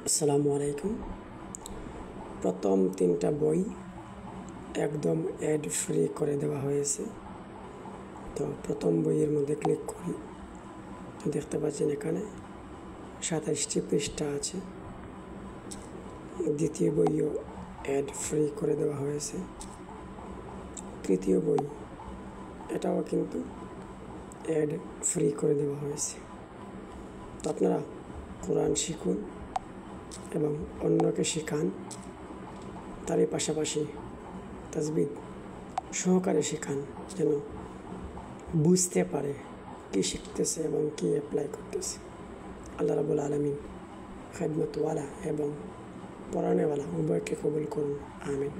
আসসালামু আলাইকুম। প্রথম 3টা বই একদম অ্যাড ফ্রি করে দেওয়া হয়েছে। তো প্রথম বইয়ের মধ্যে ক্লিক করি, তো দেখতে পাচ্ছেন এখানে 27টি পৃষ্ঠা আছে। দ্বিতীয় বইও অ্যাড ফ্রি করে দেওয়া হয়েছে। তৃতীয় বই, এটাও কিন্তু অ্যাড ফ্রি করে দেওয়া হয়েছে। তো আপনারা কোরআন শিখুন এবং অন্যকে শেখান, তারই পাশাপাশি তাজবিদ সহকারে শেখান, যেন বুঝতে পারে কী শিখতেছে এবং কী অ্যাপ্লাই করতেছে। আল্লাহ রাব্বুল আলামিন খেদমতওয়ালা এবং পড়ানেওয়ালা উভয়কে কবুল করুন, আমিন।